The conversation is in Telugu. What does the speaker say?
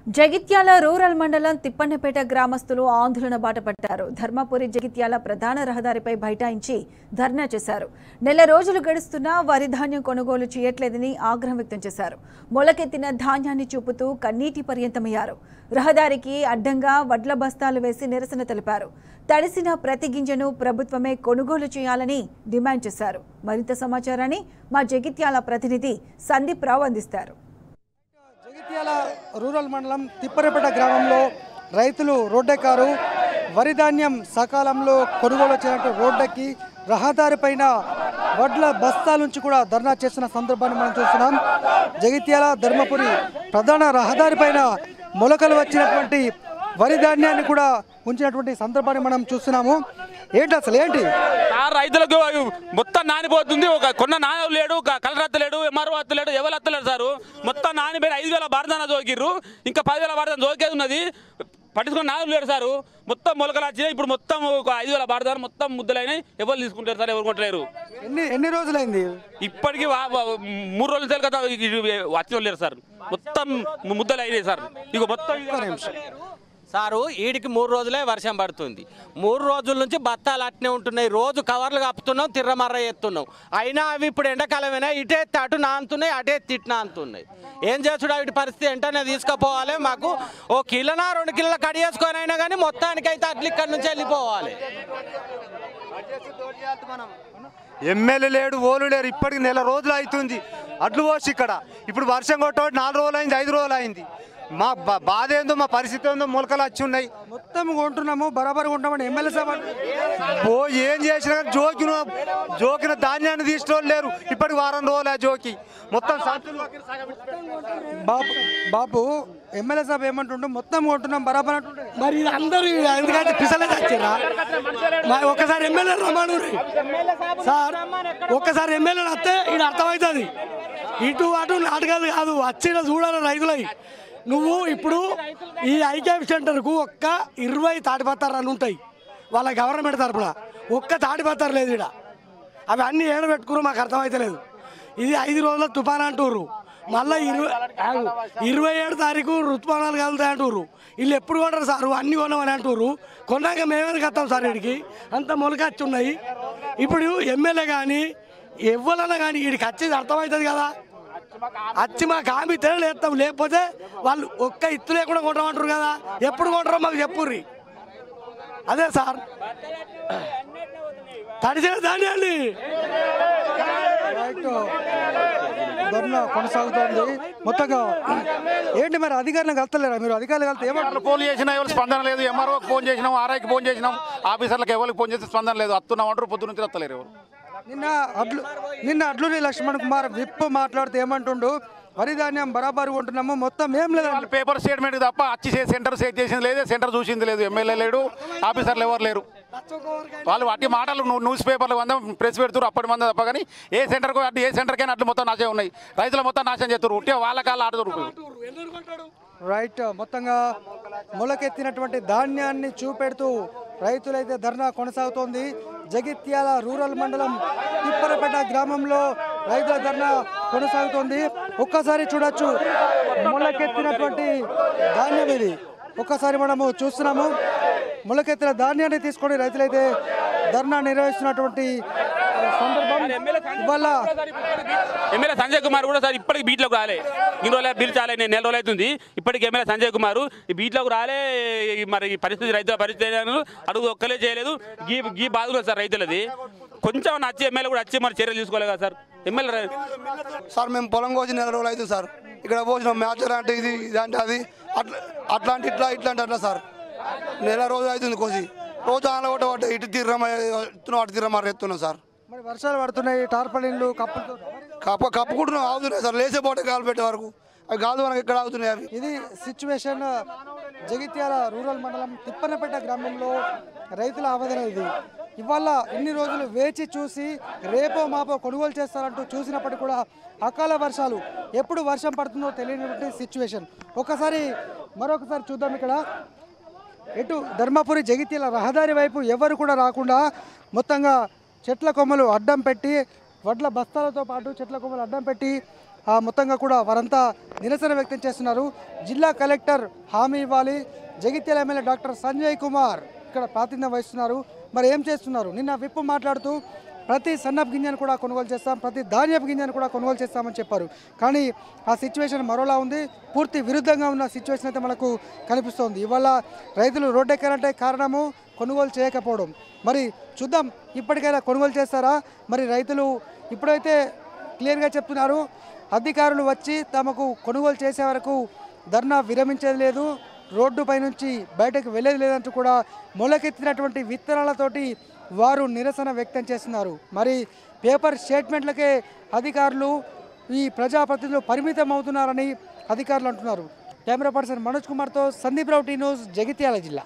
జగిత్యాల రూరల్ మండలం తిప్పన్నపేట గ్రామస్తులు ఆందోళన బాటపట్టారు. ధర్మపురి జగిత్యాల ప్రధాన రహదారిపై బైఠాయించి ధర్నా చేశారు. నెల రోజులు గడుస్తున్నా వరి ధాన్యం కొనుగోలు చేయట్లేదని ఆగ్రహం వ్యక్తం చేశారు. మొలకెత్తిన ధాన్యాన్ని చూపుతూ కన్నీటి పర్యంతమయ్యారు. రహదారికి అడ్డంగా వడ్ల బస్తాలు వేసి నిరసన తెలిపారు. తడిసిన ప్రతి గింజను ప్రభుత్వమే కొనుగోలు చేయాలని డిమాండ్ చేశారు. మరింత సమాచారాన్ని మా జగిత్యాల ప్రతినిధి సందీప్ రావు అందిస్తారు. జగిత్యాల రూరల్ మండలం తిప్పరపేట గ్రామంలో రైతులు రోడ్డెక్కారు. వరి ధాన్యం సకాలంలో కొనుగోలు చేయాలంటూ రోడ్డెక్కి రహదారిపైన వడ్ల బస్తాల నుంచి కూడా ధర్నా చేస్తున్న సందర్భాన్ని మనం చూస్తున్నాం. జగిత్యాల ధర్మపురి ప్రధాన రహదారిపైన మొలకలు వచ్చినటువంటి వరి ధాన్యాన్ని కూడా ఉంచినటువంటి సందర్భాన్ని మనం చూస్తున్నాము. ఏంటి అసలు ఏంటి రైతులకు మొత్తం నానిపోతుంది. ఒక కొన్న నాన్న లేడు, కలర్ అత్తలేడు, ఎంఆర్ఓ అత్తలేడు, ఎవరు అత్తలేడు సారు. మొత్తం నానిపోయిన 5,000 బారదాన జోకిర్రు, ఇంకా 10,000 బారదాన జోకేది ఉన్నది. పట్టించుకుని నాలుగు లేడు సారు. మొత్తం మొలకలు వచ్చినాయి. ఇప్పుడు మొత్తం ఒక 5,000 బారదాన మొత్తం ముద్దలైనాయి. ఎవరు తీసుకుంటారు సార్, ఎవరు కొంటలేరు. ఎన్ని రోజులైంది? ఇప్పటికీ 3 రోజులు తెలియదు కదా వచ్చి లేరు సార్. మొత్తం ముద్దలు అయినాయి సార్. ఇక మొత్తం సారు ఈడికి 3 రోజులే వర్షం పడుతుంది. 3 రోజుల నుంచి బత్తాలు అట్నే ఉంటున్నాయి. రోజు కవర్లు కప్పుతున్నాం, తిర్రమర్ర ఎత్తున్నాం. అయినా అవి ఇప్పుడు ఎండాకాలమైనా ఇటే అటు నానుతున్నాయి, అటే తిట్టు నానుతున్నాయి. ఏం చేస్తుడు వీటి పరిస్థితి వెంటనే తీసుకుపోవాలి. మాకు ఓ కిలోనా 2 కిలోల కడిగేసుకొని అయినా కానీ మొత్తానికైతే అట్లా ఇక్కడి నుంచి వెళ్ళిపోవాలి. ఎమ్మెల్యే లేడు, ఓలు లేరు. ఇప్పటికి నెల రోజులు అవుతుంది అడ్లు పోసి ఇక్కడ. ఇప్పుడు వర్షం కొట్టబట్టి 4 రోజులు అయింది, 5 రోజులు అయింది. మా బాధ ఏందో, మా పరిస్థితి ఏందో, మొలకలు వచ్చి ఉన్నాయి. మొత్తం కొంటున్నాము, బరాబర్ కొంటామని ఎమ్మెల్యే సాబ్ ఏం చేసినా జోకిన ధాన్యాన్ని తీసుకోవాలి లేరు. ఇప్పటికి వారం రోజులు జోకి మొత్తం బాబు ఎమ్మెల్యే సాబ్ ఏమంటుండే, మొత్తం కొంటున్నాం బరాబర్ అంటుండే. మరి అందరూ ఎందుకంటే పిసలే వచ్చారా? ఒక్కసారి ఎమ్మెల్యే రమ్మను సార్, ఒక్కసారి ఎమ్మెల్యేలు వస్తే ఇది అర్థమవుతుంది. ఇటు అటు నాటకాలు కాదు, వచ్చిన చూడాలి రైతులవి. నువ్వు ఇప్పుడు ఈ ఐకేఎఫ్ సెంటర్కు ఒక్క 20 తాటిపత్తారు అని ఉంటాయి వాళ్ళ గవర్నమెంట్ తరఫున. ఒక్క తాటిపత్తారు లేదు ఇక్కడ. అవి అన్నీ ఏడబెట్టుకురు, మాకు అర్థమవుతలేదు. ఇది 5 రోజుల తుఫాన్ అంటుర్రు. మళ్ళీ 27 తారీఖు ఋతుపవనాలు కలుగుతాయి అంటుర్రు. వీళ్ళు ఎప్పుడు కొంటారు సార్? అన్నీ కొనమని అంటుర్రు. కొన్నాక మేమే కత్తాం సార్. వీడికి అంత మొలకచ్చి ఉన్నాయి. ఇప్పుడు ఎమ్మెల్యే కానీ ఎవ్వరన్నా కానీ వీడికి వచ్చేది అర్థమవుతుంది కదా. వచ్చి మాకు హామీ తెలియలేస్తాం, లేకపోతే వాళ్ళు ఒక్క ఇత్తు లేకుండా కొంటామంటారు కదా. ఎప్పుడు కొంటారో మాకు చెప్పుర్రి. అదే సార్ తడిసిన ధాన్యాన్ని ధర్నా కొనసాగుతోంది. మొత్తంగా ఏంటి మరి అధికారులకు కలుతలేరా మీరు? అధికారులు కలితే ఏమంటారు? ఫోన్ చేసినా ఎవరు స్పందన లేదు. ఎంఆర్ఓకి ఫోన్ చేసినాం, ఆర్ఐకి ఫోన్ చేసినాం, ఆఫీసర్లకు ఎవరికి ఫోన్ చేస్తే స్పందన లేదు. వస్తున్నాం అంటారు, పొద్దు నుంచి వస్తలేరు ఎవరు. నిన్న అడ్లూరి లక్ష్మణ్ కుమార్ విప్ మాట్లాడితే ఏమంటుండు, వరి ధాన్యం బరాబరు కొంటున్నాము, మొత్తం ఏం లేదు. వాళ్ళు పేపర్ స్టేట్మెంట్ తప్ప వచ్చి సెంటర్ చెక్ చేసింది లేదు, సెంటర్ చూసింది లేదు. ఎమ్మెల్యే లేడు, ఆఫీసర్లు ఎవరు లేరు. వాళ్ళు అట్టి మాటలు న్యూస్ పేపర్లు మందం ప్రెస్ పెడుతున్నారు అప్పటి మంది తప్ప. కానీ ఏ సెంటర్కు అటు ఏ సెంటర్కైనా అట్లు మొత్తం నాశనం ఉన్నాయి. రైతులు మొత్తం నాశనం చేస్తారు. ఉంటే వాళ్ళ కాళ్ళు ఆడుతారు. రైట్, మొత్తంగా మొలకెత్తినటువంటి ధాన్యాన్ని చూపెడుతూ రైతులైతే ధర్నా కొనసాగుతోంది. జగిత్యాల రూరల్ మండలం తిప్పరపేట గ్రామంలో రైతుల ధర్నా కొనసాగుతోంది. ఒక్కసారి చూడొచ్చు మొలకెత్తినటువంటి ధాన్యం ఇది. ఒక్కసారి మనము చూస్తున్నాము. మొలకెత్తిన ధాన్యాన్ని తీసుకొని రైతులైతే ధర్నా నిర్వహిస్తున్నటువంటి సందర్భం. ఇవాళ ఎమ్మెల్యే సంజయ్ కుమార్ కూడా సార్ ఇప్పటికి బీట్లోకి రాలే. ఇన్ని రోజులు పిలిచాలే, నేను 4 రోజులు అవుతుంది. ఇప్పటికి ఎమ్మెల్యే సంజయ్ కుమార్ ఈ బీట్లోకి రాలే. మరి పరిస్థితి రైతుల పరిస్థితి అడుగు ఒక్కలే చేయలేదు. గీ బాధలు సార్ రైతులది. కొంచెం వచ్చి ఎమ్మెల్యే కూడా వచ్చి మరి చర్యలు తీసుకోలేదు కదా సార్. ఎమ్మెల్యే సార్ మేము పొలం కోసి 4 రోజులు అవుతుంది సార్. ఇక్కడ పోసినాం మ్యాచ్ అంటే ఇది ఇదంటే అది అట్లాంటి ఇట్లాంటి అట్లా సార్. నెల రోజులు అవుతుంది కోసి. రోజు ఆన ఒకటి ఇటు ఎత్తున్నాం, అటు తిరగమని ఎత్తున్నాం సార్. మరి వర్షాలు పడుతున్నాయి, టార్పలిన్లు కప్పుకుంటున్నాం, ఆగుతున్నాయి సార్. లేచే పోటే గాలి పెట్టే వరకు అవి గాలి మనకి ఎక్కడ ఆగుతున్నాయి అవి. ఇది సిచ్యువేషన్. జగిత్యాల రూరల్ మండలం తిప్పన్నపేట గ్రామంలో రైతుల ఆవేదన ఇది. ఇవాళ ఇన్ని రోజులు వేచి చూసి రేపో మాపో కొనుగోలు చేస్తారంటూ చూసినప్పటికీ కూడా అకాల వర్షాలు, ఎప్పుడు వర్షం పడుతుందో తెలియనటువంటి సిచ్యువేషన్. మరొకసారి చూద్దాం. ఇక్కడ ఎటు ధర్మపురి జగిత్యాల రహదారి వైపు ఎవరు కూడా రాకుండా మొత్తంగా చెట్ల కొమ్మలు అడ్డం పెట్టి, వడ్ల బస్తాలతో పాటు చెట్ల కొమ్మలు అడ్డం పెట్టి మొత్తంగా కూడా వారంతా నిరసన వ్యక్తం చేస్తున్నారు. జిల్లా కలెక్టర్ హామీ ఇవ్వాలి. జగిత్యాల ఎమ్మెల్యే డాక్టర్ సంజయ్ కుమార్ ఇక్కడ ప్రాతినిధ్యం వహిస్తున్నారు. మరి ఏం చేస్తున్నారు? నిన్న విప్పు మాట్లాడుతూ ప్రతి సన్నపు గింజను కూడా కొనుగోలు చేస్తాం, ప్రతి ధాన్యపు గింజను కూడా కొనుగోలు చేస్తామని చెప్పారు. కానీ ఆ సిచ్యువేషన్ మరోలా ఉంది. పూర్తి విరుద్ధంగా ఉన్న సిచ్యువేషన్ అయితే మనకు కనిపిస్తోంది. ఇవాళ రైతులు రోడ్డెక్కారంటే కారణము కొనుగోలు చేయకపోవడం. మరి చూద్దాం, ఇప్పటికైనా కొనుగోలు చేస్తారా? మరి రైతులు ఇప్పుడైతే క్లియర్గా చెప్తున్నారు, అధికారులు వచ్చి తమకు కొనుగోలు చేసే వరకు ధర్నా విరమించేది లేదు, రోడ్డుపై నుంచి బయటకు వెళ్ళేది లేదంటూ కూడా మొలకెత్తినటువంటి విత్తనాలతోటి వారు నిరసన వ్యక్తం చేస్తున్నారు. మరి పేపర్ స్టేట్మెంట్లకే అధికారులు, ఈ ప్రజాప్రతినిధులు పరిమితం అవుతున్నారని అధికారులు అంటున్నారు. కెమెరా పర్సన్ మనోజ్ కుమార్తో సందీప్ రావు, టీ న్యూస్, జగిత్యాల జిల్లా.